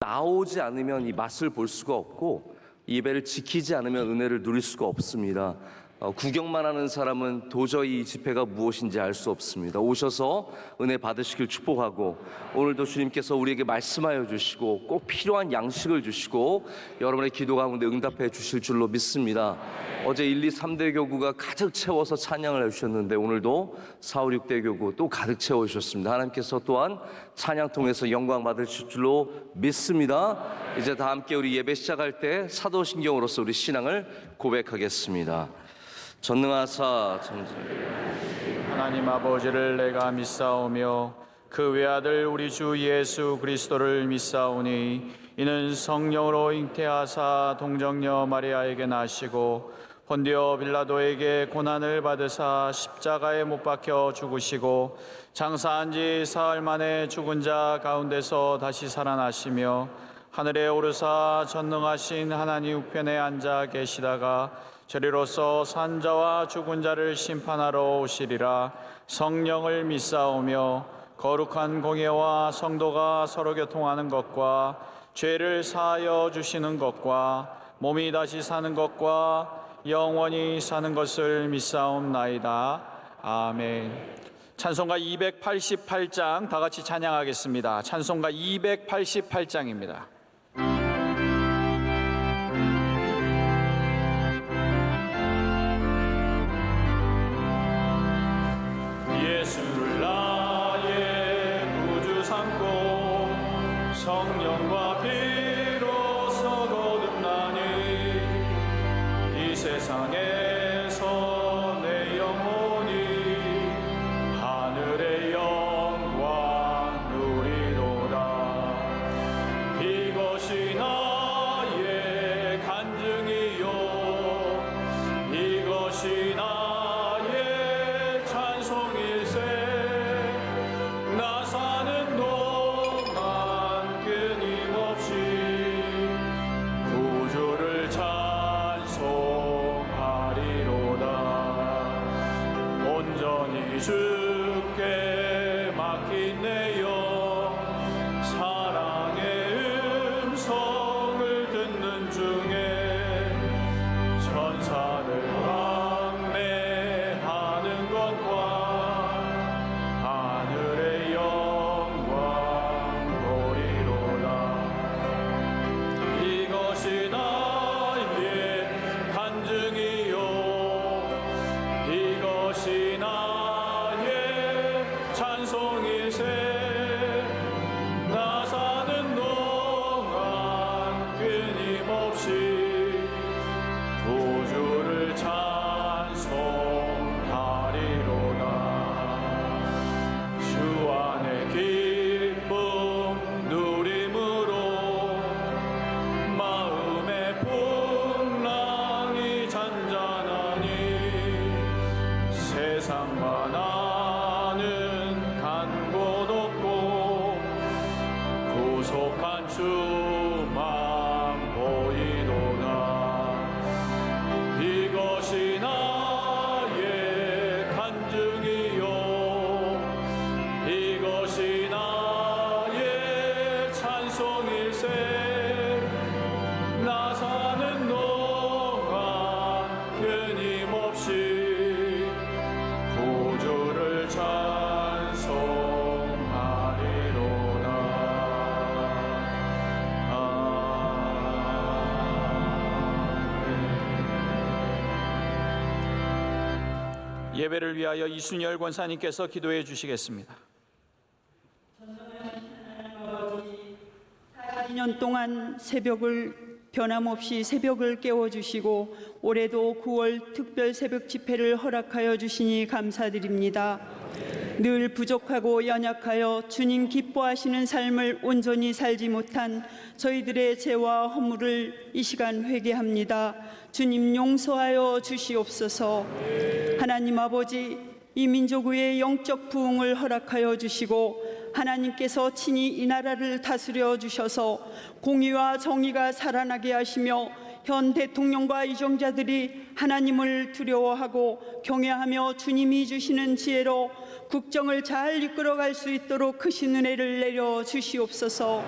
나오지 않으면 이 맛을 볼 수가 없고 예배를 지키지 않으면 은혜를 누릴 수가 없습니다. 구경만 하는 사람은 도저히 이 집회가 무엇인지 알 수 없습니다. 오셔서 은혜 받으시길 축복하고, 오늘도 주님께서 우리에게 말씀하여 주시고 꼭 필요한 양식을 주시고 여러분의 기도 가운데 응답해 주실 줄로 믿습니다. 어제 1, 2, 3대 교구가 가득 채워서 찬양을 해주셨는데 오늘도 4, 5, 6대 교구 또 가득 채워주셨습니다. 하나님께서 또한 찬양 통해서 영광 받으실 줄로 믿습니다. 이제 다 함께 우리 예배 시작할 때 사도신경으로서 우리 신앙을 고백하겠습니다. 전능하사 하나님 아버지를 내가 믿사오며 그 외아들 우리 주 예수 그리스도를 믿사오니 이는 성령으로 잉태하사 동정녀 마리아에게 나시고 본디오 빌라도에게 고난을 받으사 십자가에 못 박혀 죽으시고 장사한 지 사흘 만에 죽은 자 가운데서 다시 살아나시며 하늘에 오르사 전능하신 하나님 우편에 앉아 계시다가 저리로서 산 자와 죽은 자를 심판하러 오시리라. 성령을 믿사오며 거룩한 공예와 성도가 서로 교통하는 것과 죄를 사하여 주시는 것과 몸이 다시 사는 것과 영원히 사는 것을 믿사옵나이다. 아멘. 찬송가 288장 다 같이 찬양하겠습니다. 찬송가 288장입니다. 예수를 나의 구주 삼고 성령과 피로서 거듭나니 이 세상에서 내 영혼이 하늘의 영광 누리도다. 이것이 나의 간증이요 이것이 나의 찬송일세. 나 사는 동안 끊임없이 구주를 찬송하리로다. 온전히 주께 맡긴 내 영 사랑의 음성을 듣는 중에 천사들 왕래하는 것과 하늘의 영광 보리로다. 이것이 나의 간증이요 이것이 나의 찬송일세. 나 사는 동안 끊임없이 구주를 찬송하리로다. 주 안에 기쁨 누림으로 마음의 풍랑이 잔잔하니 세상과 나는 간 곳 없고 구속한 주만 보이도다. 이것이 나의 간증이요 이것이 나의 찬송일세. 나 사는 동안 끊임없이 구주를 찬송하리로다. 아멘. 예배를 위하여 이순열 권사님께서 기도해 주시겠습니다. 2년 동안 변함없이 새벽을 깨워주시고 올해도 9월 특별 새벽 집회를 허락하여 주시니 감사드립니다. 늘 부족하고 연약하여 주님 기뻐하시는 삶을 온전히 살지 못한 저희들의 죄와 허물을 이 시간 회개합니다. 주님 용서하여 주시옵소서. 하나님 아버지, 이 민족 위에 영적 부흥을 허락하여 주시고 하나님께서 친히 이 나라를 다스려 주셔서 공의와 정의가 살아나게 하시며 현 대통령과 이정자들이 하나님을 두려워하고 경외하며 주님이 주시는 지혜로 국정을 잘 이끌어갈 수 있도록 크신 은혜를 내려 주시옵소서.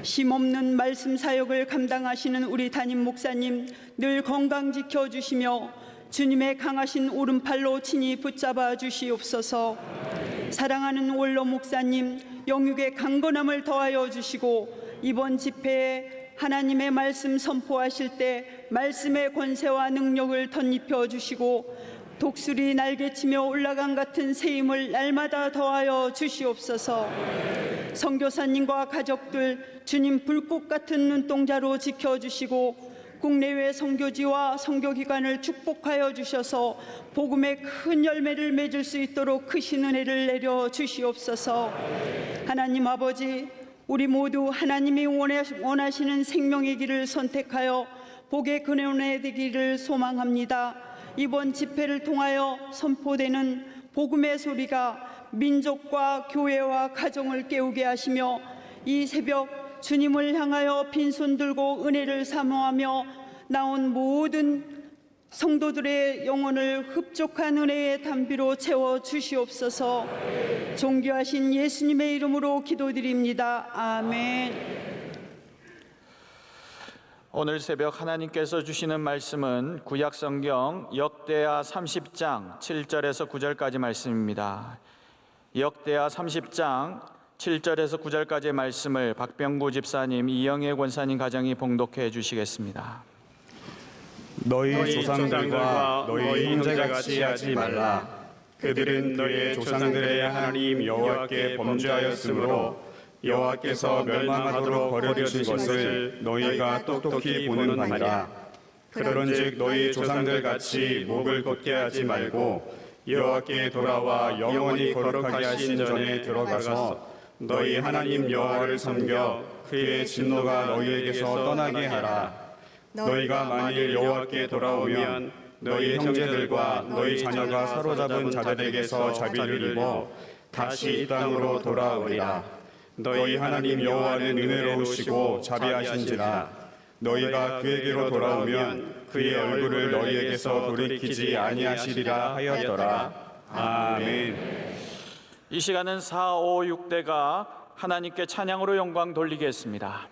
쉼없는 말씀 사역을 감당하시는 우리 담임 목사님 늘 건강 지켜주시며 주님의 강하신 오른팔로 친히 붙잡아 주시옵소서. 사랑하는 원로 목사님 영육의 강건함을 더하여 주시고 이번 집회에 하나님의 말씀 선포하실 때 말씀의 권세와 능력을 덧입혀 주시고 독수리 날개치며 올라간 같은 새 힘을 날마다 더하여 주시옵소서. 선교사님과 가족들 주님 불꽃 같은 눈동자로 지켜주시고 국내외 선교지와 선교기관을 축복하여 주셔서 복음의 큰 열매를 맺을 수 있도록 크신 은혜를 내려 주시옵소서. 하나님 아버지, 우리 모두 하나님이 원하시는 생명의 길을 선택하여 복의 근원에 되기를 소망합니다. 이번 집회를 통하여 선포되는 복음의 소리가 민족과 교회와 가정을 깨우게 하시며 이 새벽 주님을 향하여 빈손 들고 은혜를 사모하며 나온 모든 성도들의 영혼을 흡족한 은혜의 담비로 채워 주시옵소서. 존귀하신 예수님의 이름으로 기도드립니다. 아멘. 오늘 새벽 하나님께서 주시는 말씀은 구약성경 역대하 30장 7절에서 9절까지 말씀입니다. 역대하 30장 7절에서 9절까지의 말씀을 박병구 집사님, 이영애 권사님 가정이 봉독해 주시겠습니다. 너희 조상들과 너희 형제같이 하지 말라. 그들은 너희 조상들의 하나님 여호와께 범죄하였으므로 여호와께서 멸망하도록 버려주신 것을 너희가 똑똑히 보는 바니라. 그런즉 너희 조상들같이 목을 곧게 하지 말고 여호와께 돌아와 영원히 거룩하게 하신 전에 들어가서 너희 하나님 여호와를 섬겨 그의 진노가 너희에게서 떠나게 하라. 너희가 만일 여호와께 돌아오면 너희 형제들과 너희 자녀가 사로잡은 자들에게서 자비를 입어 다시 이 땅으로 돌아오리라. 너희 하나님 여호와는 은혜로우시고 자비하신지라. 너희가 그에게로 돌아오면 그의 얼굴을 너희에게서 돌이키지 아니하시리라 하였더라. 아멘. 이 시간은 4, 5, 6대가 하나님께 찬양으로 영광 돌리겠습니다.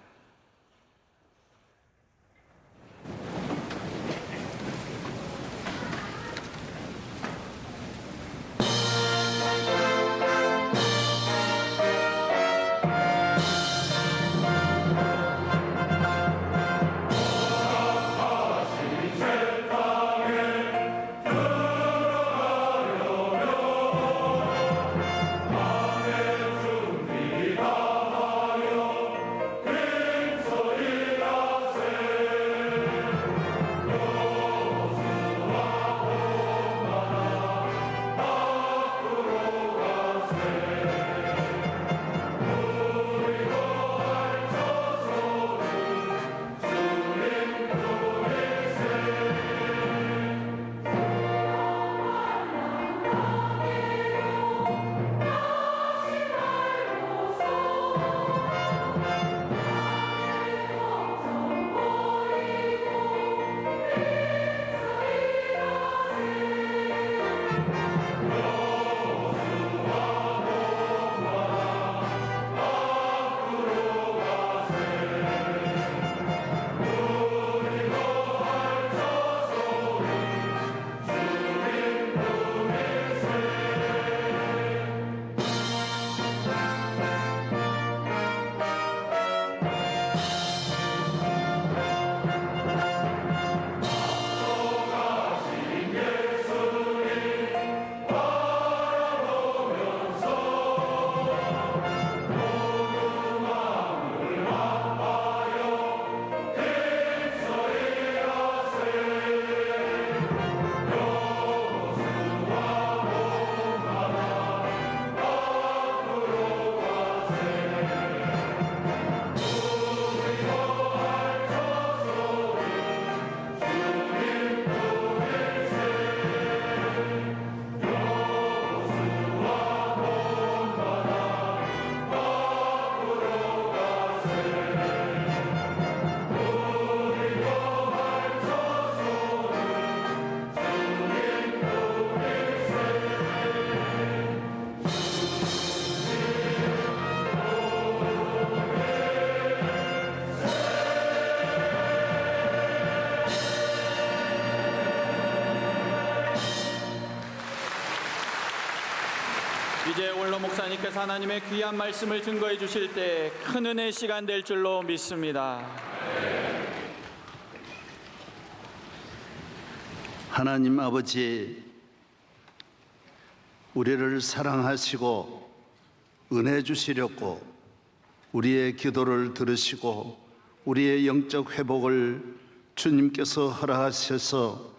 이제 원로 목사님께서 하나님의 귀한 말씀을 증거해 주실 때 큰 은혜의 시간 될 줄로 믿습니다. 하나님 아버지, 우리를 사랑하시고 은혜 주시려고 우리의 기도를 들으시고 우리의 영적 회복을 주님께서 허락하셔서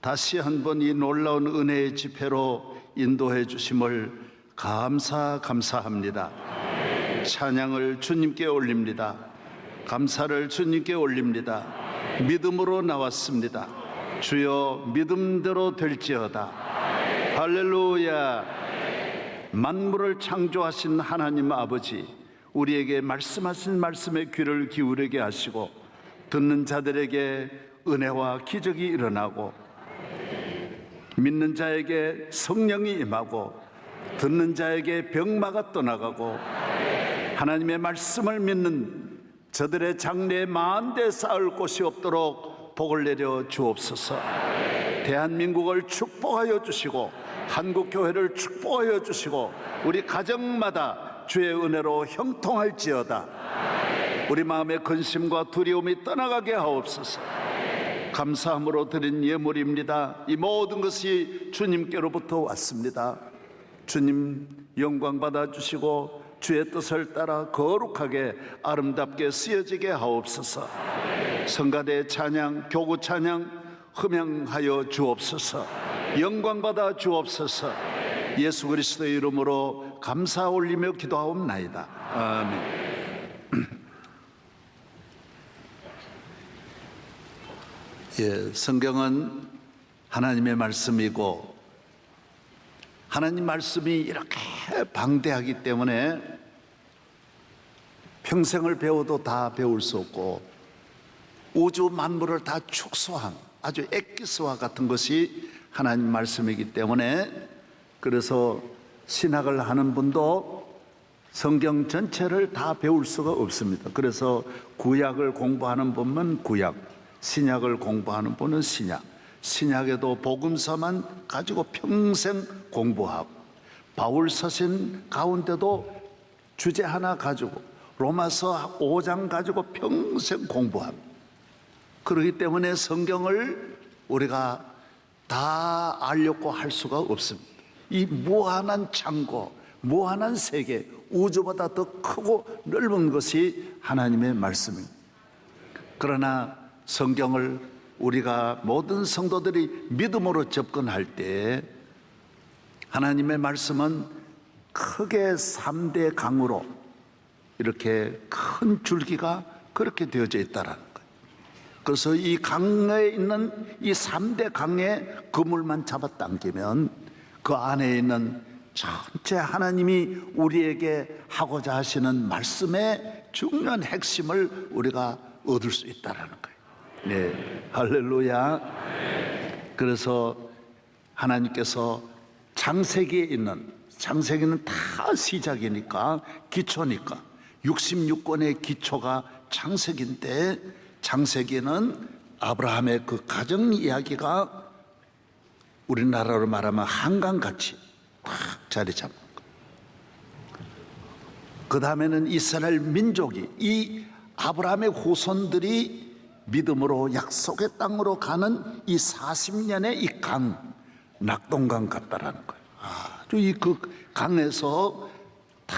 다시 한번 이 놀라운 은혜의 집회로 인도해 주심을 감사합니다. 찬양을 주님께 올립니다. 감사를 주님께 올립니다. 믿음으로 나왔습니다. 주여 믿음대로 될지어다. 할렐루야. 만물을 창조하신 하나님 아버지, 우리에게 말씀하신 말씀에 귀를 기울이게 하시고 듣는 자들에게 은혜와 기적이 일어나고 믿는 자에게 성령이 임하고 듣는 자에게 병마가 떠나가고 하나님의 말씀을 믿는 저들의 장래에 만대 쌓을 곳이 없도록 복을 내려 주옵소서. 대한민국을 축복하여 주시고 한국교회를 축복하여 주시고 우리 가정마다 주의 은혜로 형통할지어다. 우리 마음의 근심과 두려움이 떠나가게 하옵소서. 감사함으로 드린 예물입니다. 이 모든 것이 주님께로부터 왔습니다. 주님 영광 받아주시고 주의 뜻을 따라 거룩하게 아름답게 쓰여지게 하옵소서. 성가대 찬양, 교구 찬양 흠양하여 주옵소서. 영광 받아 주옵소서. 예수 그리스도의 이름으로 감사 올리며 기도하옵나이다. 아멘. 예, 성경은 하나님의 말씀이고 하나님 말씀이 이렇게 방대하기 때문에 평생을 배워도 다 배울 수 없고 우주 만물을 다 축소한 아주 엑기스와 같은 것이 하나님 말씀이기 때문에 그래서 신학을 하는 분도 성경 전체를 다 배울 수가 없습니다. 그래서 구약을 공부하는 분은 구약, 신약을 공부하는 분은 신약, 신약에도 복음서만 가지고 평생 공부하고 바울 서신 가운데도 주제 하나 가지고 로마서 5장 가지고 평생 공부합니다. 그렇기 때문에 성경을 우리가 다 알려고 할 수가 없습니다. 이 무한한 창고, 무한한 세계, 우주보다 더 크고 넓은 것이 하나님의 말씀입니다. 그러나 성경을 우리가 모든 성도들이 믿음으로 접근할 때 하나님의 말씀은 크게 3대 강으로 이렇게 큰 줄기가 그렇게 되어져 있다는 거예요. 그래서 이 강에 있는 이 3대 강의 그물만 잡아당기면 그 안에 있는 전체 하나님이 우리에게 하고자 하시는 말씀의 중요한 핵심을 우리가 얻을 수 있다는 거예요. 네, 할렐루야. 그래서 하나님께서 창세기에 있는, 창세기는 다 시작이니까 기초니까 66권의 기초가 창세기인데 창세기는 아브라함의 그 가정 이야기가 우리나라로 말하면 한강같이 딱 자리 잡는 거예요. 그 다음에는 이스라엘 민족이 이 아브라함의 후손들이 믿음으로 약속의 땅으로 가는 이 40년의 이 강, 낙동강 같다라는 거예요. 아주 이 그 강에서 다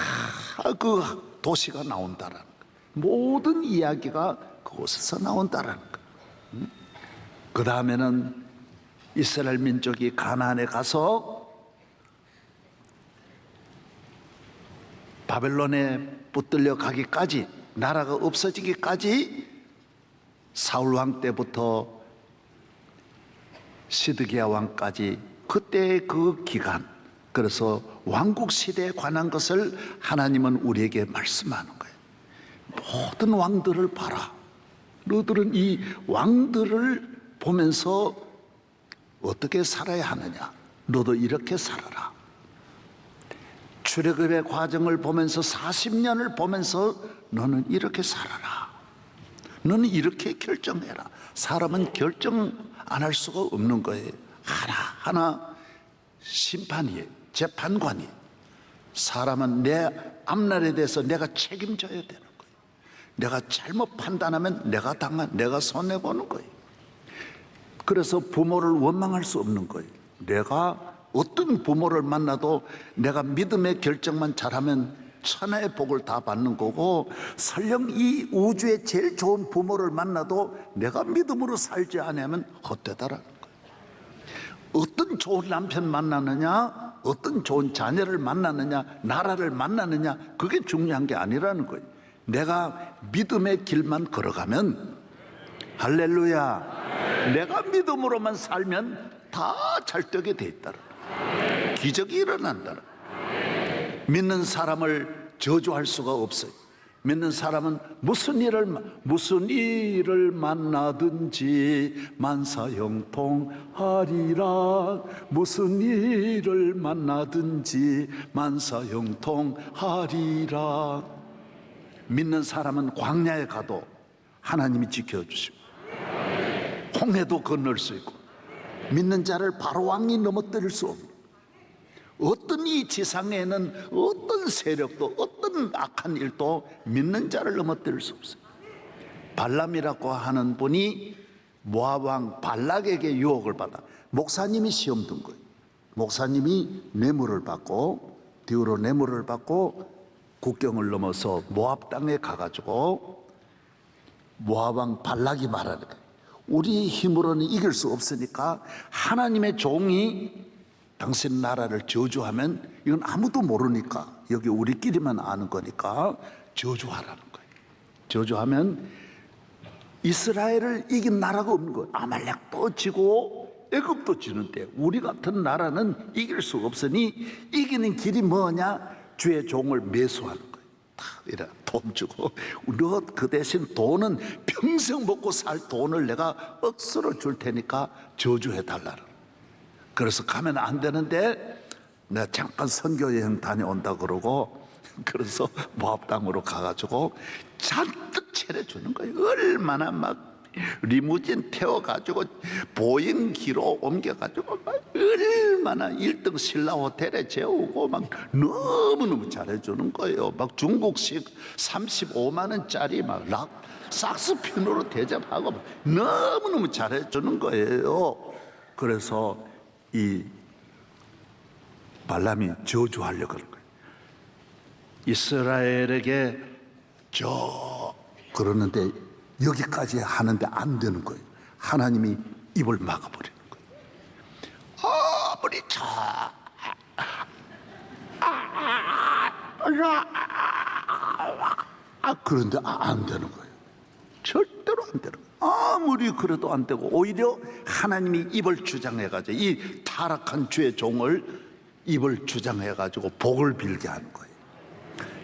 그 도시가 나온다라는 거예요. 모든 이야기가 그곳에서 나온다라는 거예요. 그 다음에는 이스라엘 민족이 가나안에 가서 바벨론에 붙들려 가기까지, 나라가 없어지기까지 사울 왕 때부터 시드기야 왕까지 그때의 그 기간, 그래서 왕국 시대에 관한 것을 하나님은 우리에게 말씀하는 거예요. 모든 왕들을 봐라. 너들은 이 왕들을 보면서 어떻게 살아야 하느냐. 너도 이렇게 살아라. 출애굽의 과정을 보면서 40년을 보면서 너는 이렇게 살아라. 너는 이렇게 결정해라. 사람은 결정 안 할 수가 없는 거예요. 하나하나 심판이, 재판관이 사람은 내 앞날에 대해서 내가 책임져야 되는 거예요. 내가 잘못 판단하면 내가 손해보는 거예요. 그래서 부모를 원망할 수 없는 거예요. 내가 어떤 부모를 만나도 내가 믿음의 결정만 잘하면 천하의 복을 다 받는 거고, 설령 이 우주에 제일 좋은 부모를 만나도 내가 믿음으로 살지 않으면 헛되다라는 거예요. 어떤 좋은 남편 만나느냐, 어떤 좋은 자녀를 만나느냐, 나라를 만나느냐, 그게 중요한 게 아니라는 거예요. 내가 믿음의 길만 걸어가면, 할렐루야, 내가 믿음으로만 살면 다 잘 되게 돼 있다라, 기적이 일어난다라. 믿는 사람을 저주할 수가 없어요. 믿는 사람은 무슨 일을 만나든지 만사형통하리라. 무슨 일을 만나든지 만사형통하리라. 믿는 사람은 광야에 가도 하나님이 지켜주시고, 홍해도 건널 수 있고, 믿는 자를 바로 왕이 넘어뜨릴 수 없는, 어떤 이 지상에는 어떤 세력도 어떤 악한 일도 믿는 자를 넘어뜨릴 수 없어요. 발람이라고 하는 분이 모압 왕 발락에게 유혹을 받아 목사님이 시험 든 거예요. 목사님이 뇌물을 받고 뒤로 뇌물을 받고 국경을 넘어서 모압 땅에 가가지고 모압 왕 발락이 말하는 거예요. 우리 힘으로는 이길 수 없으니까 하나님의 종이 당신 나라를 저주하면 이건 아무도 모르니까, 여기 우리끼리만 아는 거니까 저주하라는 거예요. 저주하면 이스라엘을 이긴 나라가 없는 거예요. 아말렉도 지고 애굽도 지는데 우리 같은 나라는 이길 수 없으니 이기는 길이 뭐냐? 주의 종을 매수하는 거예요. 다 이래 돈 주고, 너 그 대신 돈은 평생 먹고 살 돈을 내가 억수로 줄 테니까 저주해 달라는. 그래서 가면 안 되는데 내가 잠깐 선교 여행 다녀온다 그러고, 그래서 모압 땅으로 가가지고 잔뜩 차려주는 거예요. 얼마나 막 리무진 태워가지고 보행기로 옮겨가지고 막 얼마나 1등 신라 호텔에 재우고 막 너무너무 잘해주는 거예요. 막 중국식 35만 원짜리 막 삭스핀으로 대접하고 막 너무너무 잘해주는 거예요. 그래서 이 발람이 저주하려고 그런 거예요. 이스라엘에게 그러는데 여기까지 하는데 안 되는 거예요. 하나님이 입을 막아버리는 거예요. 아무리 그런데 안 되는 거예요. 절대로 안 되는 거예요. 아무리 그래도 안 되고, 오히려 하나님이 입을 주장해가지고 이 타락한 주의 종을 입을 주장해가지고 복을 빌게 하는 거예요.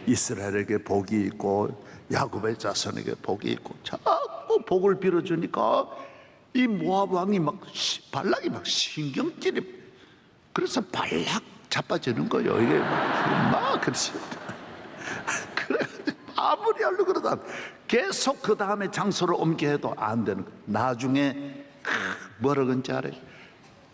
이스라엘에게 복이 있고 야곱의 자손에게 복이 있고 자꾸 복을 빌어주니까 이 모압 왕이 발락이 막 신경질이, 그래서 발락 자빠지는 거예요. 이게 막 그렇습니다. 그래가지고 아무리 하려고 그러다 계속 그 다음에 장소를 옮겨 해도 안 되는 거예요. 나중에 뭐라 그런지 알아요?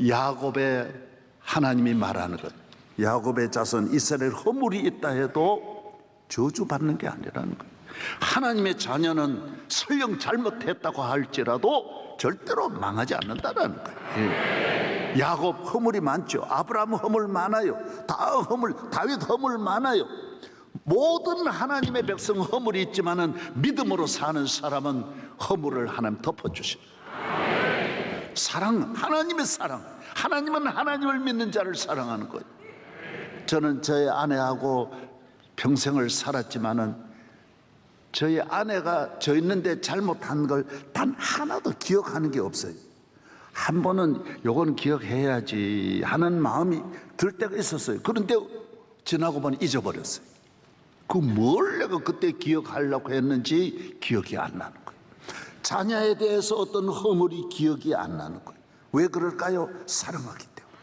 야곱의 하나님이 말하는 거예요. 야곱의 자손 이스라엘 허물이 있다 해도 저주받는 게 아니라는 거예요. 하나님의 자녀는 설령 잘못했다고 할지라도 절대로 망하지 않는다는 거예요. 야곱 허물이 많죠. 아브라함 허물 많아요. 다윗 허물 많아요. 모든 하나님의 백성 허물이 있지만은 믿음으로 사는 사람은 허물을 하나님 덮어주십니다. 사랑, 하나님의 사랑. 하나님은 하나님을 믿는 자를 사랑하는 거예요. 저는 저희 아내하고 평생을 살았지만은 저희 아내가 저 있는데 잘못한 걸 단 하나도 기억하는 게 없어요. 한 번은 요건 기억해야지 하는 마음이 들 때가 있었어요. 그런데 지나고 보니 잊어버렸어요. 그 뭘 내가 그때 기억하려고 했는지 기억이 안 나는 거예요. 자녀에 대해서 어떤 허물이 기억이 안 나는 거예요. 왜 그럴까요? 사랑하기 때문에.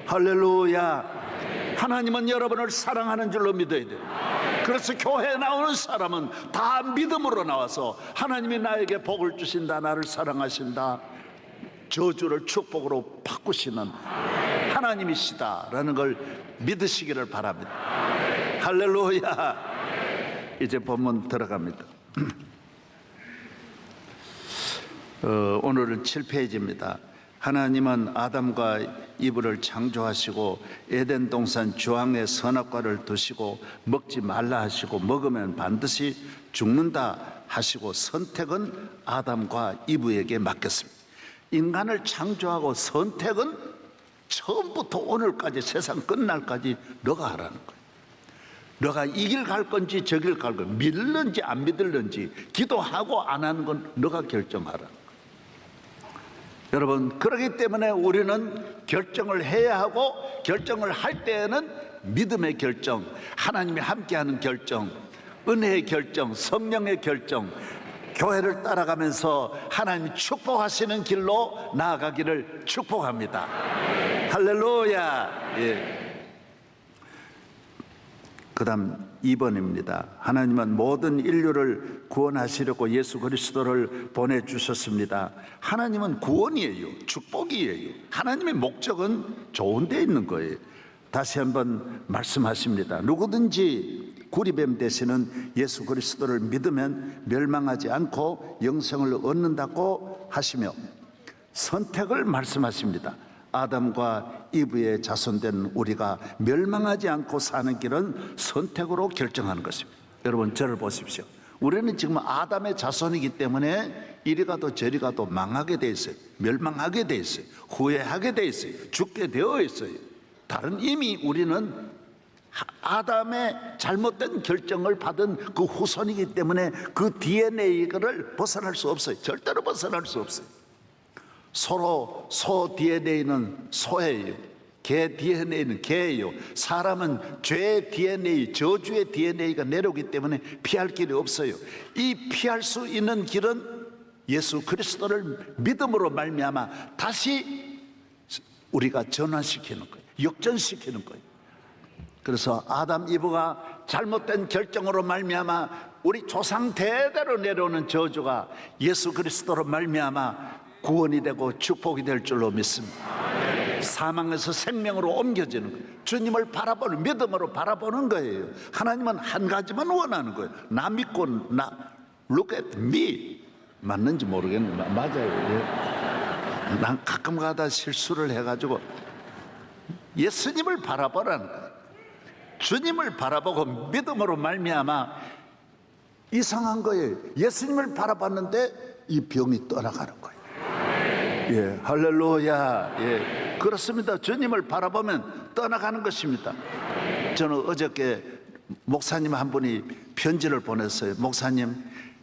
할렐루야. 하나님은 여러분을 사랑하는 줄로 믿어야 돼요. 그래서 교회에 나오는 사람은 다 믿음으로 나와서 하나님이 나에게 복을 주신다, 나를 사랑하신다, 저주를 축복으로 바꾸시는 하나님이시다라는 걸 믿으시기를 바랍니다. 할렐루야. 이제 본문 들어갑니다. 오늘은 7페이지입니다. 하나님은 아담과 이브를 창조하시고 에덴 동산 주황의 선악과를 두시고 먹지 말라 하시고 먹으면 반드시 죽는다 하시고 선택은 아담과 이브에게 맡겼습니다. 인간을 창조하고 선택은 처음부터 오늘까지 세상 끝날까지 너가 하라는 거예요. 너가 이 길 갈 건지 저 길 갈 건지 믿을는지 안 믿을는지 기도하고 안 하는 건 너가 결정하라는 거예요. 여러분, 그렇기 때문에 우리는 결정을 해야 하고 결정을 할 때에는 믿음의 결정, 하나님이 함께하는 결정, 은혜의 결정, 성령의 결정, 교회를 따라가면서 하나님이 축복하시는 길로 나아가기를 축복합니다. 할렐루야. 예. 그 다음 2번입니다. 하나님은 모든 인류를 구원하시려고 예수 그리스도를 보내주셨습니다. 하나님은 구원이에요. 축복이에요. 하나님의 목적은 좋은 데 있는 거예요. 다시 한번 말씀하십니다. 누구든지 구리뱀 되시는 예수 그리스도를 믿으면 멸망하지 않고 영생을 얻는다고 하시며 선택을 말씀하십니다. 아담과 이브의 자손된 우리가 멸망하지 않고 사는 길은 선택으로 결정하는 것입니다. 여러분, 저를 보십시오. 우리는 지금 아담의 자손이기 때문에 이리 가도 저리 가도 망하게 돼 있어요. 멸망하게 돼 있어요. 후회하게 돼 있어요. 죽게 되어 있어요. 다른 이미 우리는 아담의 잘못된 결정을 받은 그 후손이기 때문에 그 DNA를 벗어날 수 없어요. 절대로 벗어날 수 없어요. 서로 소 DNA는 소예요. 개 DNA는 개예요. 사람은 죄의 DNA, 저주의 DNA가 내려오기 때문에 피할 길이 없어요. 이 피할 수 있는 길은 예수 그리스도를 믿음으로 말미암아 다시 우리가 전환시키는 거예요. 역전시키는 거예요. 그래서 아담 이브가 잘못된 결정으로 말미암아 우리 조상 대대로 내려오는 저주가 예수 그리스도로 말미암아 구원이 되고 축복이 될 줄로 믿습니다. 사망에서 생명으로 옮겨지는 거예요. 주님을 바라보는, 믿음으로 바라보는 거예요. 하나님은 한 가지만 원하는 거예요. 나 믿고 look at me. 맞는지 모르겠는데 맞아요. 난 가끔 가다 실수를 해가지고 예수님을 바라보라는 거예요. 주님을 바라보고 믿음으로 말미암아 이상한 거예요. 예수님을 바라봤는데 이 병이 떠나가는 거예요. 예, 할렐루야. 예, 그렇습니다. 주님을 바라보면 떠나가는 것입니다. 저는 어저께 목사님 한 분이 편지를 보냈어요. 목사님,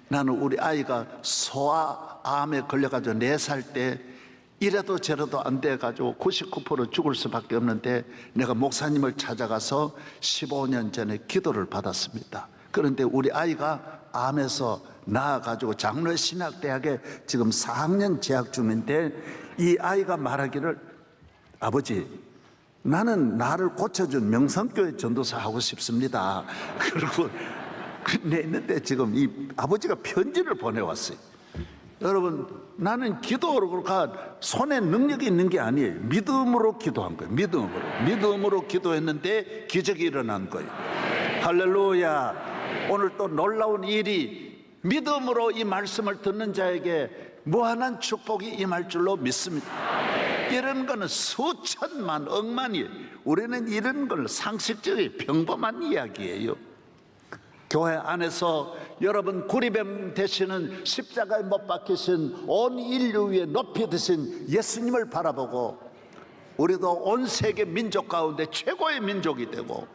나는 우리 아이가 소아암에 걸려가지고 4살 때 이래도 저래도 안 돼가지고 99% 죽을 수밖에 없는데 내가 목사님을 찾아가서 15년 전에 기도를 받았습니다. 그런데 우리 아이가 암에서 나아가지고 장로신학대학에 지금 4학년 재학 중인데 이 아이가 말하기를 아버지, 나는 나를 고쳐준 명성교회 전도사 하고 싶습니다. 그러고 있는데 지금 이 아버지가 편지를 보내왔어요. 여러분, 나는 기도로 그러니까 손에 능력이 있는 게 아니에요. 믿음으로 기도한 거예요. 믿음으로 기도했는데 기적이 일어난 거예요. 할렐루야. 오늘 또 놀라운 일이 믿음으로 이 말씀을 듣는 자에게 무한한 축복이 임할 줄로 믿습니다. 이런 거는 수천만 억만이에요. 우리는 이런 걸 상식적인 평범한 이야기예요. 교회 안에서 여러분 구리뱀 되시는 십자가에 못 박히신 온 인류 위에 높이 드신 예수님을 바라보고 우리도 온 세계 민족 가운데 최고의 민족이 되고,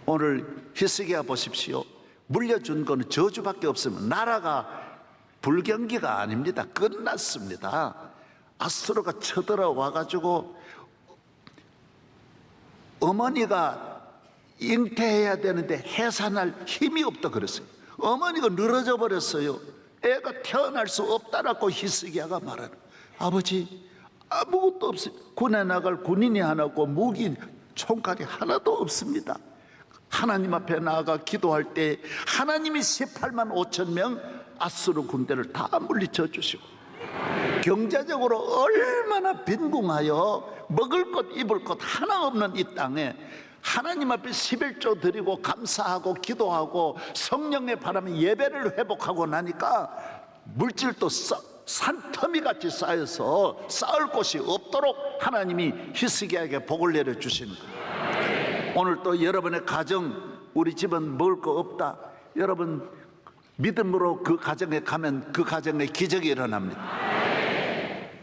오늘 히스기야 보십시오. 물려준 거는 저주밖에 없으면 나라가 불경기가 아닙니다. 끝났습니다. 아수르가 쳐들어와 가지고 어머니가 잉태해야 되는데 해산할 힘이 없다 그랬어요. 어머니가 늘어져 버렸어요. 애가 태어날 수 없다라고 히스기야가 말하는, 아버지 아무것도 없어요. 군에 나갈 군인이 하나 없고 무기 총칼이 하나도 없습니다. 하나님 앞에 나아가 기도할 때 하나님이 18만 5천 명 아수르 군대를 다 물리쳐 주시고 경제적으로 얼마나 빈궁하여 먹을 것 입을 것 하나 없는 이 땅에 하나님 앞에 11조 드리고 감사하고 기도하고 성령의 바람에 예배를 회복하고 나니까 물질도 산더미 같이 쌓여서 쌓을 곳이 없도록 하나님이 히스기야에게 복을 내려주시는 거예요. 오늘 또 여러분의 가정, 우리 집은 먹을 거 없다, 여러분 믿음으로 그 가정에 가면 그 가정에 기적이 일어납니다.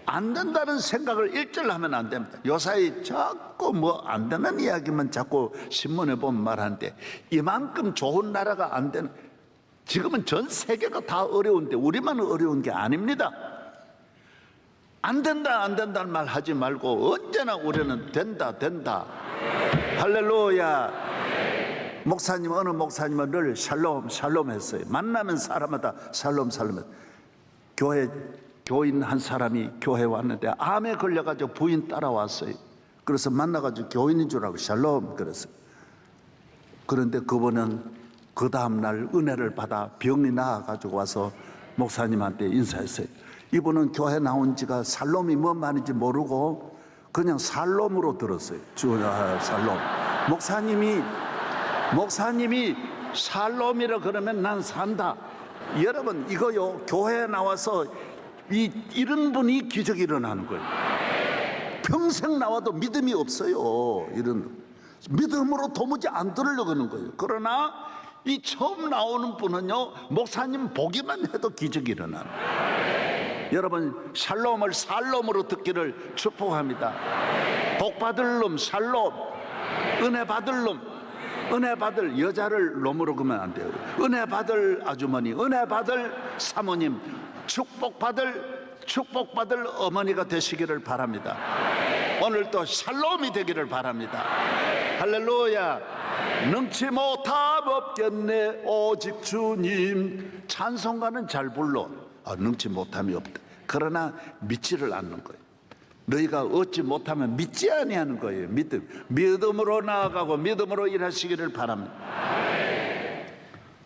안 된다는 생각을 일절하면 안 됩니다. 요사이 자꾸 뭐 안 되는 이야기만 자꾸 신문에 보면 말하는데, 이만큼 좋은 나라가 안 되는, 지금은 전 세계가 다 어려운데 우리만 어려운 게 아닙니다. 안 된다 안 된다는 말 하지 말고 언제나 우리는 된다 된다. 할렐루야. 목사님, 어느 목사님은 늘 샬롬 샬롬 했어요. 만나면 사람마다 샬롬 샬롬 했어요. 교인 한 사람이 교회에 왔는데 암에 걸려가지고 부인 따라왔어요. 그래서 만나가지고 교인인 줄 알고 샬롬 그랬어요. 그런데 그분은 그 다음날 은혜를 받아 병이 나아가지고 와서 목사님한테 인사했어요. 이분은 교회 나온 지가 살롬이 뭔 말인지 모르고 그냥 살롬으로 들었어요. 살롬. 목사님이 살롬이라 그러면 난 산다. 여러분 이거요, 교회에 나와서 이런 분이 기적이 일어나는 거예요. 평생 나와도 믿음이 없어요. 이런 믿음으로 도무지 안 들으려고 하는 거예요. 그러나 이 처음 나오는 분은요, 목사님 보기만 해도 기적이 일어나는 거예요. 여러분 샬롬을 살롬으로 듣기를 축복합니다. 복 받을 놈 샬롬, 은혜 받을 놈, 은혜 받을 여자를 놈으로 그러면 안 돼요. 은혜 받을 아주머니, 은혜 받을 사모님, 축복받을 어머니가 되시기를 바랍니다. 오늘도 샬롬이 되기를 바랍니다. 할렐루야. 능치 못함 없겠네 오직 주님. 찬송가는 잘 불러. 능치 못함이 없다. 그러나 믿지를 않는 거예요. 너희가 얻지 못하면 믿지 아니하는 거예요. 믿음으로 나아가고 믿음으로 일하시기를 바랍니다.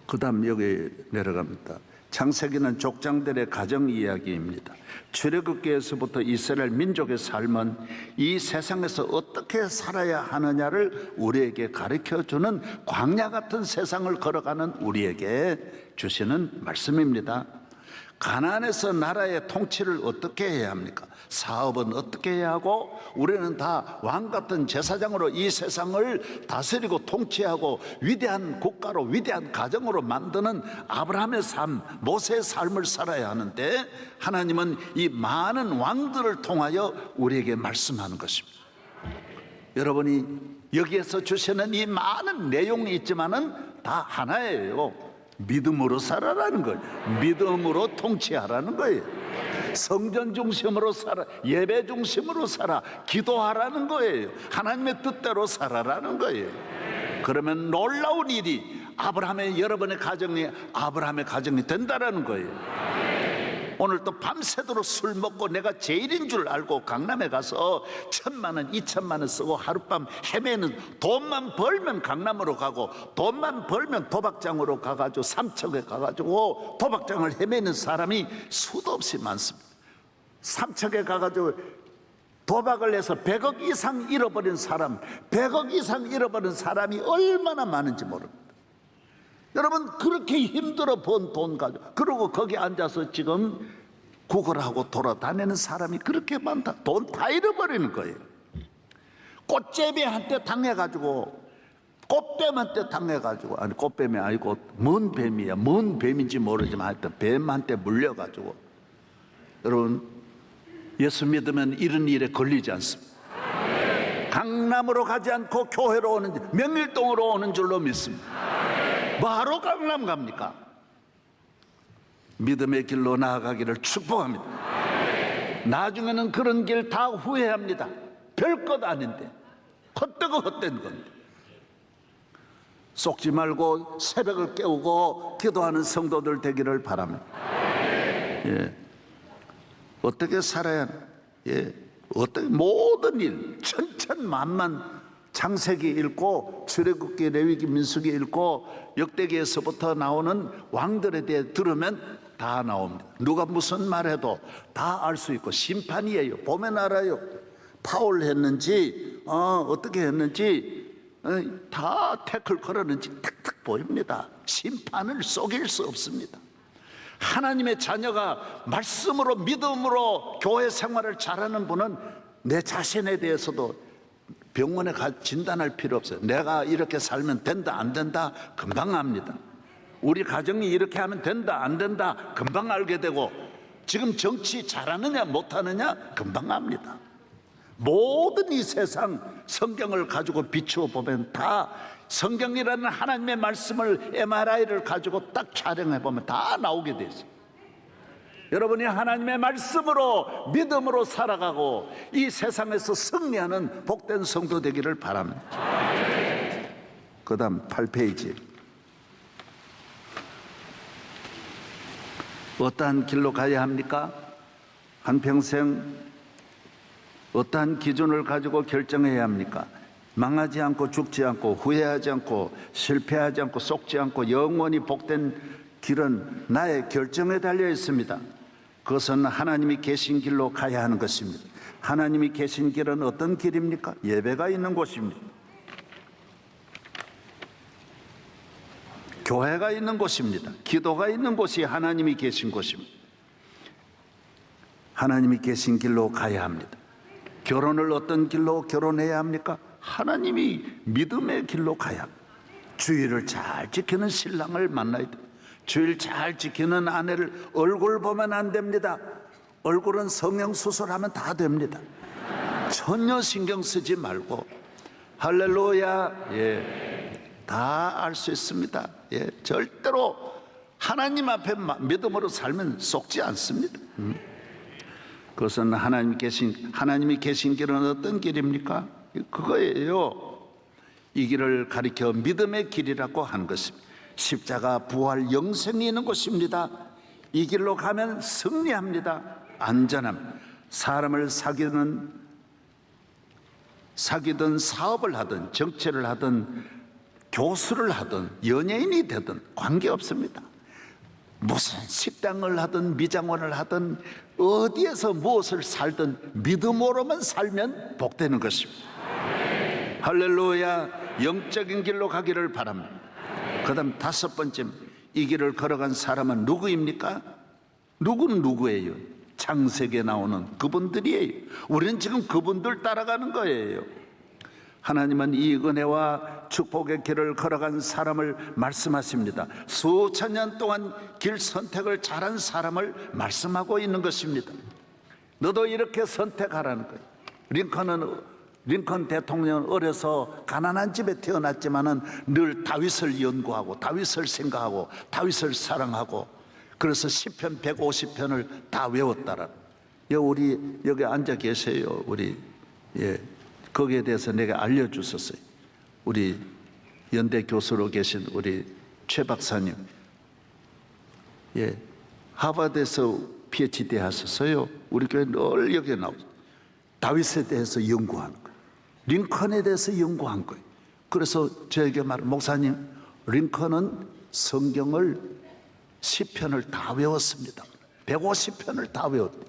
그 다음 여기 내려갑니다. 창세기는 족장들의 가정 이야기입니다. 출애굽기에서부터 이스라엘 민족의 삶은 이 세상에서 어떻게 살아야 하느냐를 우리에게 가르쳐주는 광야 같은 세상을 걸어가는 우리에게 주시는 말씀입니다. 가나안에서 나라의 통치를 어떻게 해야 합니까? 사업은 어떻게 해야 하고, 우리는 다 왕같은 제사장으로 이 세상을 다스리고 통치하고 위대한 국가로 위대한 가정으로 만드는 아브라함의 삶, 모세의 삶을 살아야 하는데, 하나님은 이 많은 왕들을 통하여 우리에게 말씀하는 것입니다. 여러분이 여기에서 주시는 이 많은 내용이 있지만은 다 하나예요. 믿음으로 살아라는 거예요. 믿음으로 통치하라는 거예요. 성전 중심으로 살아, 예배 중심으로 살아, 기도하라는 거예요. 하나님의 뜻대로 살아라는 거예요. 그러면 놀라운 일이 여러분의 가정이 아브라함의 가정이 된다라는 거예요. 오늘 또 밤새도록 술 먹고 내가 제일인 줄 알고 강남에 가서 1,000만 원, 2,000만 원 쓰고 하룻밤 헤매는, 돈만 벌면 강남으로 가고 돈만 벌면 도박장으로 가가지고 삼척에 가가지고 도박장을 헤매는 사람이 수도 없이 많습니다. 삼척에 가가지고 도박을 해서 100억 이상 잃어버린 사람, 100억 이상 잃어버린 사람이 얼마나 많은지 모릅니다. 여러분 그렇게 힘들어 번 돈 가지고, 그러고 거기 앉아서 지금 구걸하고 돌아다니는 사람이 그렇게 많다. 돈 다 잃어버리는 거예요. 꽃제비한테 당해가지고, 꽃뱀한테 당해가지고, 아니 꽃뱀이 아니고 뭔 뱀이야, 뭔 뱀인지 모르지만 하여튼 뱀한테 물려가지고. 여러분 예수 믿으면 이런 일에 걸리지 않습니다. 강남으로 가지 않고 교회로 오는, 명일동으로 오는 줄로 믿습니다. 바로 강남 갑니까? 믿음의 길로 나아가기를 축복합니다. 나중에는 그런 길 다 후회합니다. 별것 아닌데, 헛되고 헛된 건데. 속지 말고 새벽을 깨우고 기도하는 성도들 되기를 바랍니다. 예. 어떻게 살아야, 예. 어떻게 모든 일 천천만만 창세기 읽고 출애굽기, 레위기, 민수기 읽고 역대기에서부터 나오는 왕들에 대해 들으면 다 나옵니다. 누가 무슨 말해도 다 알 수 있고 심판이에요. 보면 알아요. 파울 했는지 어떻게 했는지 다 태클 걸었는지 탁탁 보입니다. 심판을 속일 수 없습니다. 하나님의 자녀가 말씀으로 믿음으로 교회 생활을 잘하는 분은 내 자신에 대해서도 병원에 가 진단할 필요 없어요. 내가 이렇게 살면 된다 안 된다 금방 압니다. 우리 가정이 이렇게 하면 된다 안 된다 금방 알게 되고, 지금 정치 잘하느냐 못하느냐 금방 압니다. 모든 이 세상 성경을 가지고 비추어 보면 다 성경이라는 하나님의 말씀을 MRI를 가지고 딱 촬영해 보면 다 나오게 돼 있어요. 여러분이 하나님의 말씀으로 믿음으로 살아가고 이 세상에서 승리하는 복된 성도 되기를 바랍니다. 그 다음 8페이지. 어떠한 길로 가야 합니까? 한평생 어떠한 기준을 가지고 결정해야 합니까? 망하지 않고 죽지 않고 후회하지 않고 실패하지 않고 썩지 않고 영원히 복된 길은 나의 결정에 달려 있습니다. 그것은 하나님이 계신 길로 가야 하는 것입니다. 하나님이 계신 길은 어떤 길입니까? 예배가 있는 곳입니다. 교회가 있는 곳입니다. 기도가 있는 곳이 하나님이 계신 곳입니다. 하나님이 계신 길로 가야 합니다. 결혼을 어떤 길로 결혼해야 합니까? 하나님이 믿음의 길로 가야 합니다. 주의를 잘 지키는 신랑을 만나야 됩니다. 주의를 잘 지키는 아내를 얼굴 보면 안 됩니다. 얼굴은 성형수술하면 다 됩니다. 전혀 신경 쓰지 말고 할렐루야, 다 알 수 있습니다. 절대로 하나님 앞에 믿음으로 살면 속지 않습니다. 그것은 하나님이 계신 길은 어떤 길입니까? 그거예요. 이 길을 가리켜 믿음의 길이라고 하는 것입니다. 십자가, 부활, 영생이 있는 곳입니다. 이 길로 가면 승리합니다. 안전합니다. 사람을 사귀든 사업을 하든 정치를 하든 교수를 하든 연예인이 되든 관계없습니다. 무슨 식당을 하든 미장원을 하든 어디에서 무엇을 살든 믿음으로만 살면 복되는 것입니다. 할렐루야. 영적인 길로 가기를 바랍니다. 그 다음 5번째, 이 길을 걸어간 사람은 누구입니까? 누구는 누구예요? 창세기에 나오는 그분들이에요. 우리는 지금 그분들 따라가는 거예요. 하나님은 이 은혜와 축복의 길을 걸어간 사람을 말씀하십니다. 수천 년 동안 길 선택을 잘한 사람을 말씀하고 있는 것입니다. 너도 이렇게 선택하라는 거예요. 링컨 대통령은 어려서 가난한 집에 태어났지만은 늘 다윗을 연구하고 다윗을 생각하고 다윗을 사랑하고 그래서 시편 150편을 다 외웠다라. 우리 여기 앉아 계세요. 우리 거기에 대해서 내가 알려주셨어요. 우리 연대 교수로 계신 우리 최 박사님, 하버드에서 PhD 하셨어요. 우리 교회 늘 여기에 나오죠. 다윗에 대해서 연구하는 거예요. 링컨에 대해서 연구한 거예요. 그래서 저에게 목사님, 링컨은 성경을 10편을 다 외웠습니다. 150편을 다 외웠대요.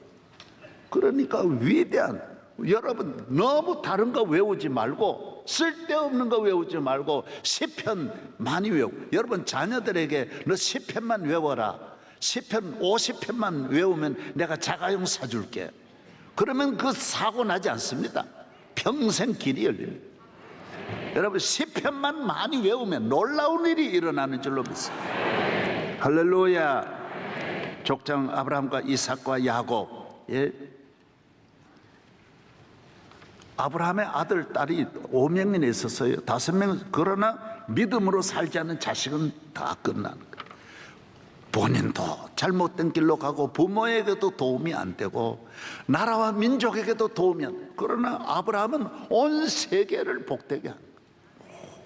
그러니까 위대한, 여러분 너무 다른 거 외우지 말고 쓸데없는 거 외우지 말고 10편 많이 외우고, 여러분 자녀들에게 너 10편만 외워라, 10편 50편만 외우면 내가 자가용 사줄게. 그러면 그 사고 나지 않습니다. 평생 길이 열립니다. 여러분 10편만 많이 외우면 놀라운 일이 일어나는 줄로 믿습니다. 할렐루야. 족장 아브라함과 이삭과 야곱, 아브라함의 아들 딸이 5명이나 있었어요. 5명. 그러나 믿음으로 살지 않는 자식은 다 끝나는 거예요. 본인도 잘못된 길로 가고 부모에게도 도움이 안 되고 나라와 민족에게도 도움이 안 돼요. 그러나 아브라함은 온 세계를 복되게 한 거예요.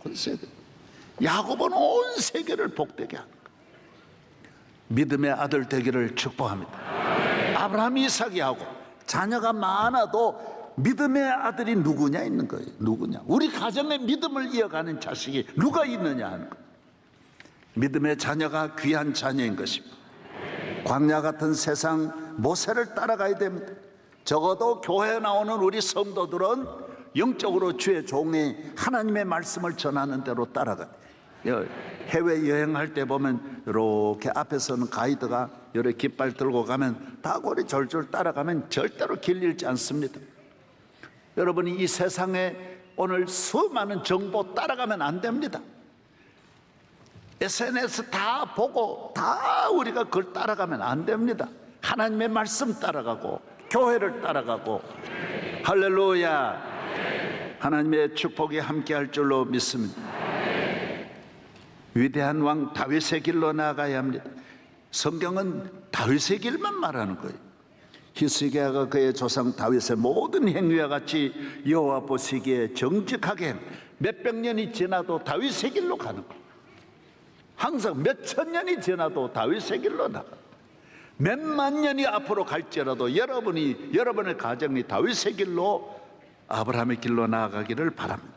온 세계. 야곱은 온 세계를 복되게 한 거예요. 믿음의 아들 되기를 축복합니다. 아브라함, 이삭이 하고 자녀가 많아도 믿음의 아들이 누구냐 있는 거예요. 누구냐? 우리 가정의 믿음을 이어가는 자식이 누가 있느냐 하는 거예요. 믿음의 자녀가 귀한 자녀인 것입니다. 광야 같은 세상 모세를 따라가야 됩니다. 적어도 교회에 나오는 우리 성도들은 영적으로 주의 종이 하나님의 말씀을 전하는 대로 따라가요. 해외 여행할 때 보면 이렇게 앞에서는 가이드가 이렇게 깃발 들고 가면 다골이 졸졸 따라가면 절대로 길 잃지 않습니다. 여러분이 이 세상에 오늘 수많은 정보 따라가면 안 됩니다. SNS 다 보고 다 우리가 그걸 따라가면 안 됩니다. 하나님의 말씀 따라가고 교회를 따라가고 할렐루야, 하나님의 축복이 함께할 줄로 믿습니다. 위대한 왕 다윗의 길로 나아가야 합니다. 성경은 다윗의 길만 말하는 거예요. 히스기야가 그의 조상 다윗의 모든 행위와 같이 여호와 보시기에 정직하게 몇백 년이 지나도 다윗의 길로 가는 거예요. 항상 몇천 년이 지나도 다윗의 길로 나가. 몇만 년이 앞으로 갈지라도 여러분의 가정이 다윗의 길로, 아브라함의 길로 나아가기를 바랍니다.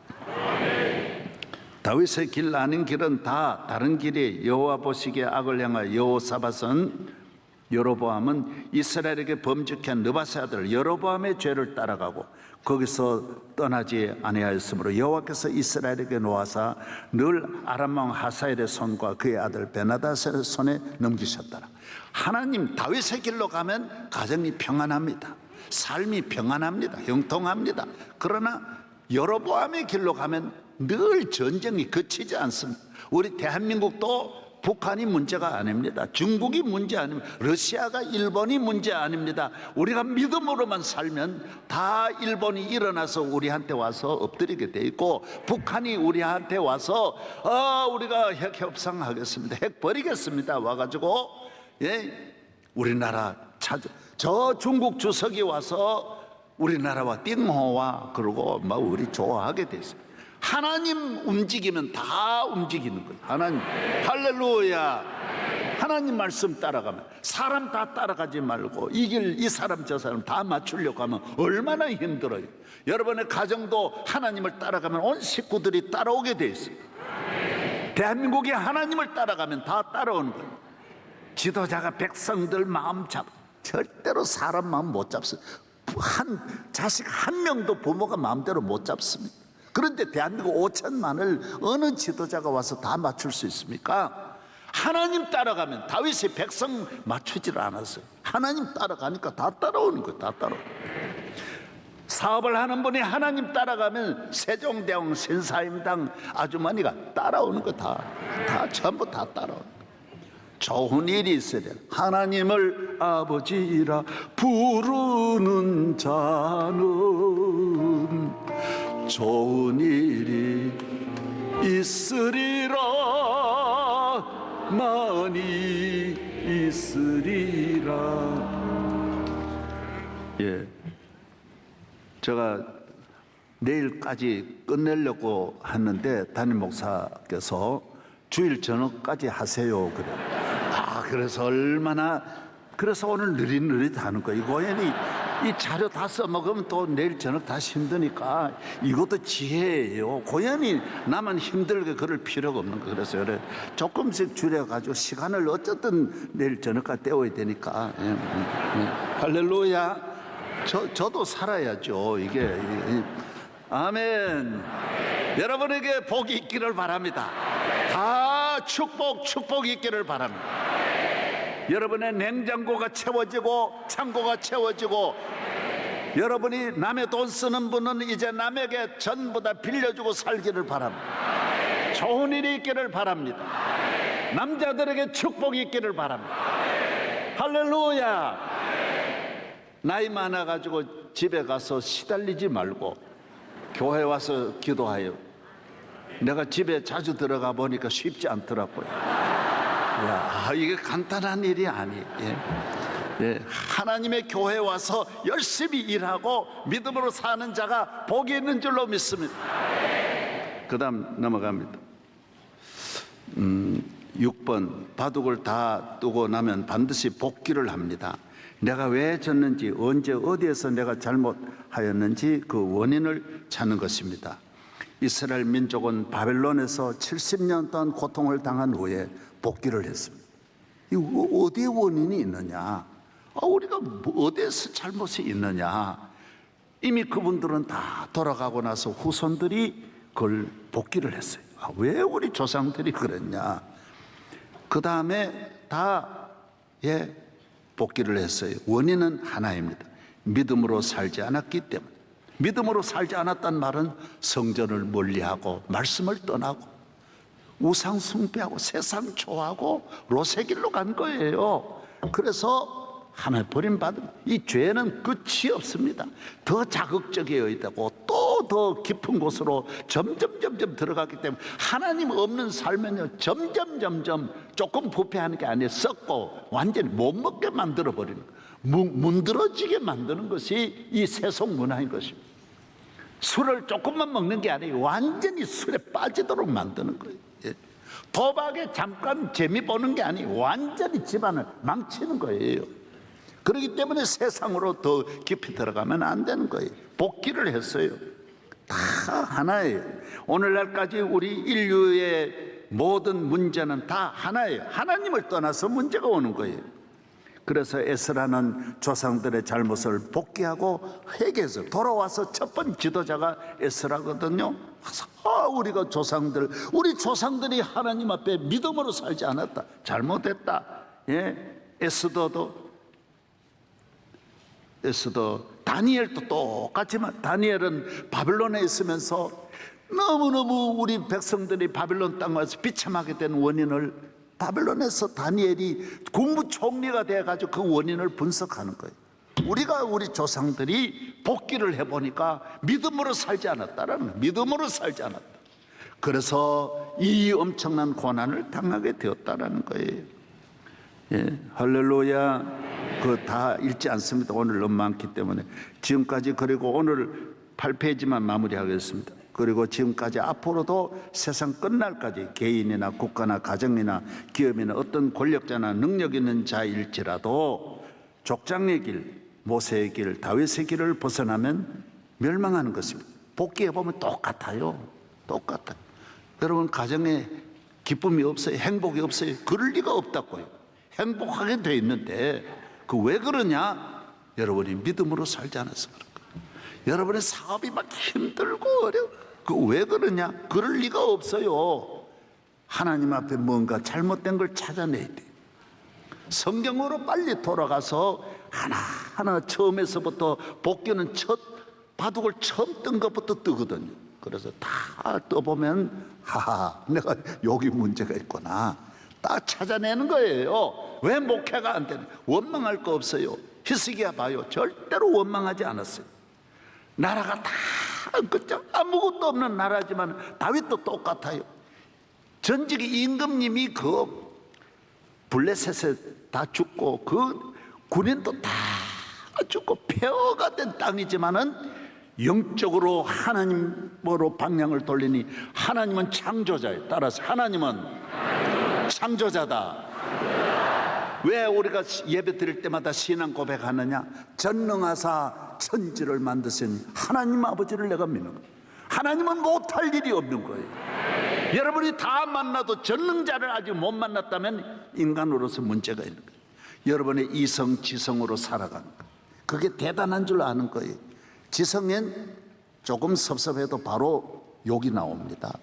다윗의 길 아닌 길은 다 다른 길이 여호와 보시기에 악을 향하여 여호사밧은 여로보암은 이스라엘에게 범죄한 느바세 아들 여로보암의 죄를 따라가고 거기서 떠나지 아니하였으므로 여호와께서 이스라엘에게 놓아사 늘 아람 왕 하사엘의 손과 그의 아들 베나닷의 손에 넘기셨더라. 하나님 다윗의 길로 가면 가정이 평안합니다. 삶이 평안합니다. 형통합니다. 그러나 여로보암의 길로 가면 늘 전쟁이 그치지 않습니다. 우리 대한민국도 북한이 문제가 아닙니다. 중국이 문제 아닙니다. 러시아가 일본이 문제 아닙니다. 우리가 믿음으로만 살면 다 일본이 일어나서 우리한테 와서 엎드리게 돼 있고 북한이 우리한테 와서 우리가 핵 협상하겠습니다, 핵 버리겠습니다 와가지고 우리나라 저 중국 주석이 와서 우리나라와 띵호와 그러고 막 우리 좋아하게 돼 있어요. 하나님 움직이면 다 움직이는 거예요. 하나님, 할렐루야. 하나님 말씀 따라가면, 사람 다 따라가지 말고 이 길, 이 사람 저 사람 다 맞추려고 하면 얼마나 힘들어요. 여러분의 가정도 하나님을 따라가면 온 식구들이 따라오게 돼 있어요. 대한민국이 하나님을 따라가면 다 따라오는 거예요. 지도자가 백성들 마음 절대로 사람 마음 못 잡습니다. 자식 한 명도 부모가 마음대로 못 잡습니다. 그런데 대한민국 5천만을 어느 지도자가 와서 다 맞출 수 있습니까? 하나님 따라가면 다윗이 백성 맞추질 않았어요. 하나님 따라가니까 다 따라오는 거예요. 다 따라오는 거예요. 사업을 하는 분이 하나님 따라가면 세종대왕 신사임당 아주머니가 따라오는 거 다 전부 다 따라오는 거예요. 좋은 일이 있어야 돼요. 하나님을 아버지라 부르는 자는 좋은 일이 있으리라, 많이 있으리라. 제가 내일까지 끝내려고 했는데 담임 목사께서 주일 저녁까지 하세요 그래. 그래서 그래서 오늘 느릿느릿하는 거예요. 고연히 이 자료 다 써먹으면 또 내일 저녁 다시 힘드니까 이것도 지혜예요. 고연히 나만 힘들게 그럴 필요가 없는 거. 그래서 그래 조금씩 줄여가지고 시간을 어쨌든 내일 저녁까지 때워야 되니까. 할렐루야. 저도 살아야죠. 이게 아멘. 여러분에게 복이 있기를 바랍니다. 다 축복이 있기를 바랍니다. 여러분의 냉장고가 채워지고 창고가 채워지고, 여러분이 남의 돈 쓰는 분은 이제 남에게 전부 다 빌려주고 살기를 바랍니다. 좋은 일이 있기를 바랍니다. 남자들에게 축복이 있기를 바랍니다. 할렐루야. 나이 많아가지고 집에 가서 시달리지 말고 교회 와서 기도하여. 내가 집에 자주 들어가 보니까 쉽지 않더라고요. 이게 간단한 일이 아니에요. 하나님의 교회에 와서 열심히 일하고 믿음으로 사는 자가 복이 있는 줄로 믿습니다. 그 다음 넘어갑니다. 6번 바둑을 다 두고 나면 반드시 복귀를 합니다. 내가 왜 졌는지, 언제 어디에서 내가 잘못하였는지 그 원인을 찾는 것입니다. 이스라엘 민족은 바벨론에서 70년 동안 고통을 당한 후에 복귀를 했습니다. 이 어디에 원인이 있느냐? 우리가 어디에서 잘못이 있느냐? 이미 그분들은 다 돌아가고 나서 후손들이 그걸 복귀를 했어요. 왜 우리 조상들이 그랬냐? 그 다음에 다 복귀를 했어요. 원인은 하나입니다. 믿음으로 살지 않았기 때문에. 믿음으로 살지 않았단 말은 성전을 멀리하고 말씀을 떠나고 우상 숭배하고 세상 좋아하고 로세길로 간 거예요. 그래서 하나님 버림받은 이 죄는 끝이 없습니다. 더 자극적이어 있다고 또 더 깊은 곳으로 점점 들어가기 때문에 하나님 없는 삶은요 점점 조금 부패하는 게 아니라 썩고 완전히 못 먹게 만들어 버리는 거예요. 문드러지게 만드는 것이 이 세속 문화인 것입니다. 술을 조금만 먹는 게 아니에요. 완전히 술에 빠지도록 만드는 거예요. 도박에 잠깐 재미 보는 게 아니에요. 완전히 집안을 망치는 거예요. 그렇기 때문에 세상으로 더 깊이 들어가면 안 되는 거예요. 복귀를 했어요. 다 하나예요. 오늘날까지 우리 인류의 모든 문제는 다 하나예요. 하나님을 떠나서 문제가 오는 거예요. 그래서 에스라는 조상들의 잘못을 복귀하고 회개해서 돌아와서 첫 번째 지도자가 에스라거든요. 우리가 우리 조상들이 하나님 앞에 믿음으로 살지 않았다. 잘못했다. 에스더, 다니엘도 똑같지만 다니엘은 바벨론에 있으면서 너무너무 우리 백성들이 바벨론 땅 와서 비참하게 된 원인을 바벨론에서 다니엘이 국무총리가 돼가지고 그 원인을 분석하는 거예요. 우리 조상들이 복귀를 해보니까 믿음으로 살지 않았다라는 거예요. 믿음으로 살지 않았다. 그래서 이 엄청난 고난을 당하게 되었다라는 거예요. 할렐루야. 그거 다 읽지 않습니다. 오늘 너무 많기 때문에. 지금까지 그리고 오늘 8페이지만 마무리하겠습니다. 그리고 지금까지 앞으로도 세상 끝날까지 개인이나 국가나 가정이나 기업이나 어떤 권력자나 능력 있는 자일지라도 족장의 길, 모세의 길, 다윗의 길을 벗어나면 멸망하는 것입니다. 복귀해보면 똑같아요. 여러분 가정에 기쁨이 없어요? 행복이 없어요? 그럴 리가 없다고요. 행복하게 돼 있는데 그 왜 그러냐? 여러분이 믿음으로 살지 않아서 그런 거예요. 여러분의 사업이 막 힘들고 어려워. 그 왜 그러냐? 그럴 리가 없어요. 하나님 앞에 뭔가 잘못된 걸 찾아내야 돼요. 성경으로 빨리 돌아가서 하나하나 처음에서부터 복귀는 첫 바둑을 처음 뜬 것부터 뜨거든요. 그래서 다 떠보면 내가 여기 문제가 있구나. 딱 찾아내는 거예요. 왜 목회가 안 되는? 원망할 거 없어요. 히스기야 봐요. 절대로 원망하지 않았어요. 나라가 다 그저 아무것도 없는 나라지만 다윗도 똑같아요. 전직이 임금님이 그 블레셋에 다 죽고 그 군인도 다 죽고 폐허가 된 땅이지만은 영적으로 하나님으로 방향을 돌리니 하나님은 창조자예요. 따라서 하나님은 창조자다. 왜 우리가 예배 드릴 때마다 신앙 고백하느냐? 전능하사 천지를 만드신 하나님 아버지를 내가 믿는 거예요. 하나님은 못할 일이 없는 거예요. 여러분이 다 만나도 전능자를 아직 못 만났다면 인간으로서 문제가 있는 거예요. 여러분의 이성 지성으로 살아가는 거예요. 그게 대단한 줄 아는 거예요. 지성엔 조금 섭섭해도 바로 욕이 나옵니다.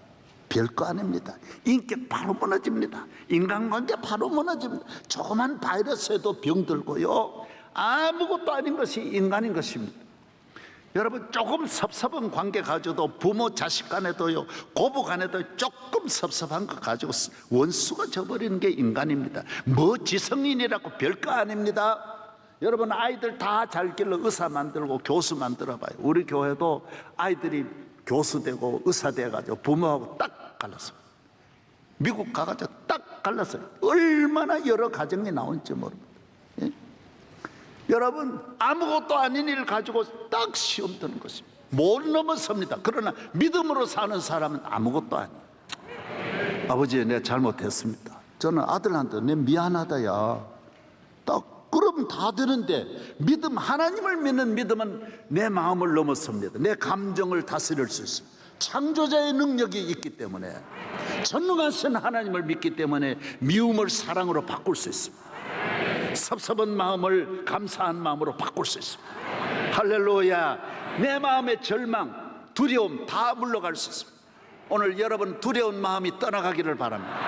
별거 아닙니다. 인격 바로 무너집니다. 인간관계 바로 무너집니다. 조그만 바이러스에도 병들고요. 아무것도 아닌 것이 인간인 것입니다. 여러분 조금 섭섭한 관계 가지고도 부모 자식 간에도요, 고부 간에도 조금 섭섭한 거 가지고 원수가 져버리는 게 인간입니다. 뭐 지성인이라고 별거 아닙니다. 여러분 아이들 다 잘 길러 의사 만들고 교수 만들어 봐요. 우리 교회도 아이들이 교수 되고 의사 돼가지고 부모하고 딱 갈랐어요. 미국 가가지고 딱 갈랐어요. 얼마나 여러 가정이 나온지 모릅니다. 예? 여러분 아무것도 아닌 일 가지고 딱 시험 드는 것입니다. 못 넘어섭니다. 그러나 믿음으로 사는 사람은 아무것도 아니에요. 아버지 내가 잘못했습니다. 저는 아들한테 내 미안하다야. 딱 그럼 그럼 다 되는데 믿음, 하나님을 믿는 믿음은 내 마음을 넘어섭니다. 내 감정을 다스릴 수 있습니다. 창조자의 능력이 있기 때문에, 전능하신 하나님을 믿기 때문에 미움을 사랑으로 바꿀 수 있습니다. 섭섭한 마음을 감사한 마음으로 바꿀 수 있습니다. 할렐루야. 내 마음의 절망, 두려움 다 물러갈 수 있습니다. 오늘 여러분 두려운 마음이 떠나가기를 바랍니다.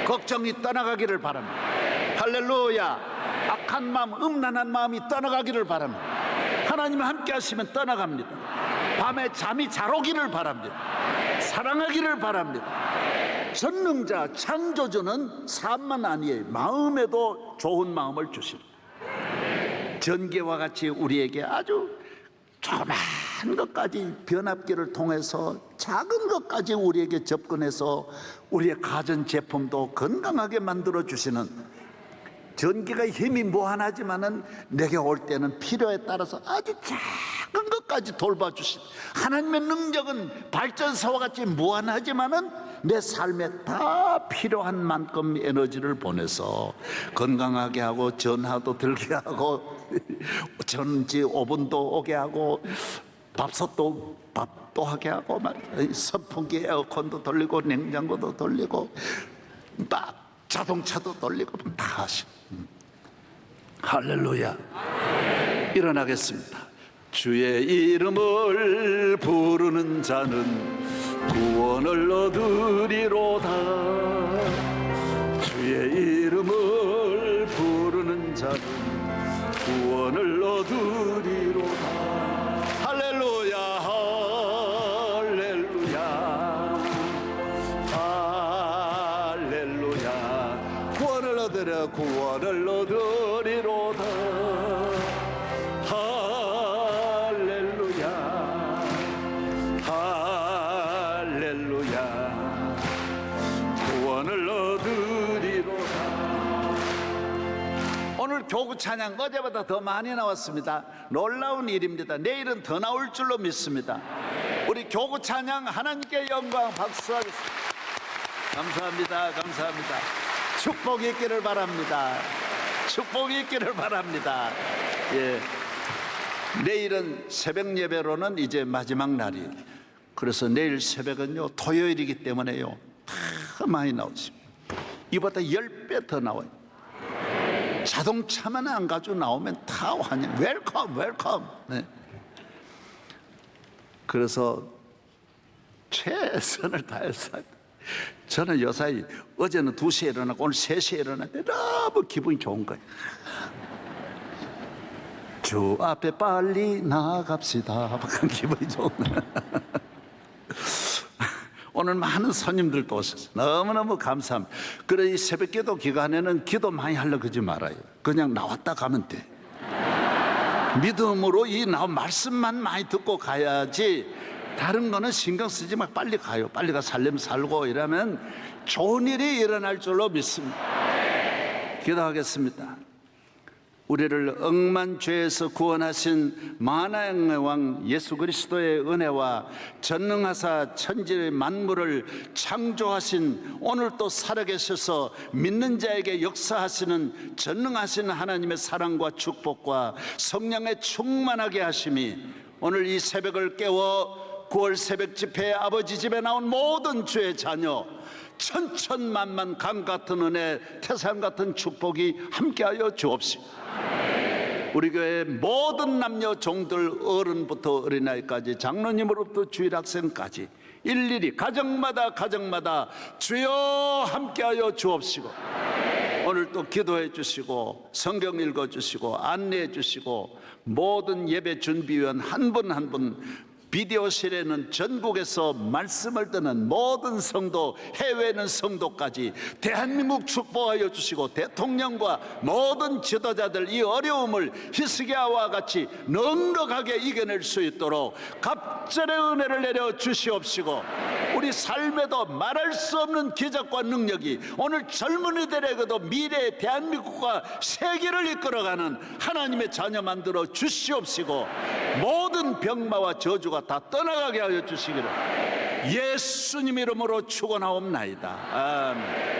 걱정이 떠나가기를 바랍니다. 할렐루야. 악한 마음, 음란한 마음이 떠나가기를 바랍니다. 하나님과 함께 하시면 떠나갑니다. 밤에 잠이 잘 오기를 바랍니다. 사랑하기를 바랍니다. 전능자 창조주는 삶만 아니에요. 마음에도 좋은 마음을 주십니다. 전개와 같이 우리에게 아주 조그만 것까지 변압기를 통해서 작은 것까지 우리에게 접근해서 우리의 가전제품도 건강하게 만들어 주시는, 전기가 힘이 무한하지만은 내게 올 때는 필요에 따라서 아주 작은 것까지 돌봐주신 하나님의 능력은 발전소와 같이 무한하지만은 내 삶에 다 필요한 만큼 에너지를 보내서 건강하게 하고, 전화도 들게 하고, 전지 오븐도 오게 하고, 밥도 하게 하고, 선풍기 에어컨도 돌리고, 냉장고도 돌리고, 막 자동차도 돌리고 다 하시고. 할렐루야. 일어나겠습니다. 주의 이름을 부르는 자는 구원을 얻으리로다. 주의 이름을 부르는 자는 구원을 얻으리로다. 할렐루야. 할렐루야. 할렐루야. 구원을 얻으려, 구원을 얻으리로다. 할렐루야. 할렐루야. 구원을 얻으리로다. 오늘 교구 찬양 어제보다 더 많이 나왔습니다. 놀라운 일입니다. 내일은 더 나올 줄로 믿습니다. 우리 교구 찬양 하나님께 영광 박수하겠습니다. 감사합니다. 감사합니다. 축복이 있기를 바랍니다. 축복이 있기를 바랍니다. 예. 내일은 새벽 예배로는 이제 마지막 날이에요. 그래서 내일 새벽은요, 토요일이기 때문에요, 다 많이 나오십니다. 이보다 10배 더 나와요. 자동차만 안 가지고 나오면 다 환영, 웰컴, 웰컴. 네. 그래서 최선을 다해서, 저는 요사이 어제는 2시에 일어나고 오늘 3시에 일어났는데 너무 기분이 좋은 거예요. 주 앞에 빨리 나갑시다. 그런 기분이 좋은 거예요. 오늘 많은 손님들도 오셨어요. 너무너무 감사합니다. 그래, 이 새벽기도 기간에는 기도 많이 하려고 그러지 말아요. 그냥 나왔다 가면 돼. 믿음으로 이 말씀만 많이 듣고 가야지, 다른 거는 신경 쓰지 마. 빨리 가요. 빨리 가 살림 살고 이러면 좋은 일이 일어날 줄로 믿습니다. 기도하겠습니다. 우리를 억만 죄에서 구원하신 만왕의 왕 예수 그리스도의 은혜와 전능하사 천지 만물을 창조하신, 오늘 또 살아계셔서 믿는 자에게 역사하시는 전능하신 하나님의 사랑과 축복과 성령의 충만하게 하심이 오늘 이 새벽을 깨워 9월 새벽 집회에 아버지 집에 나온 모든 주의 자녀, 천천만만 강 같은 은혜, 태산 같은 축복이 함께하여 주옵시고, 우리 교회 모든 남녀 종들, 어른부터 어린아이까지, 장로님으로부터 주일학생까지 일일이 가정마다 주여 함께하여 주옵시고, 오늘 또 기도해 주시고 성경 읽어 주시고 안내해 주시고, 모든 예배 준비위원 한 분 한 분, 비디오실에는 전국에서 말씀을 듣는 모든 성도, 해외에는 성도까지 대한민국 축복하여 주시고, 대통령과 모든 지도자들 이 어려움을 히스기야와 같이 넉넉하게 이겨낼 수 있도록 갑절의 은혜를 내려 주시옵시고, 우리 삶에도 말할 수 없는 기적과 능력이 오늘 젊은이들에게도 미래의 대한민국과 세계를 이끌어가는 하나님의 자녀 만들어 주시옵시고, 모든 병마와 저주가 다 떠나가게 하여 주시기를 예수님 이름으로 축원하옵나이다. 아멘.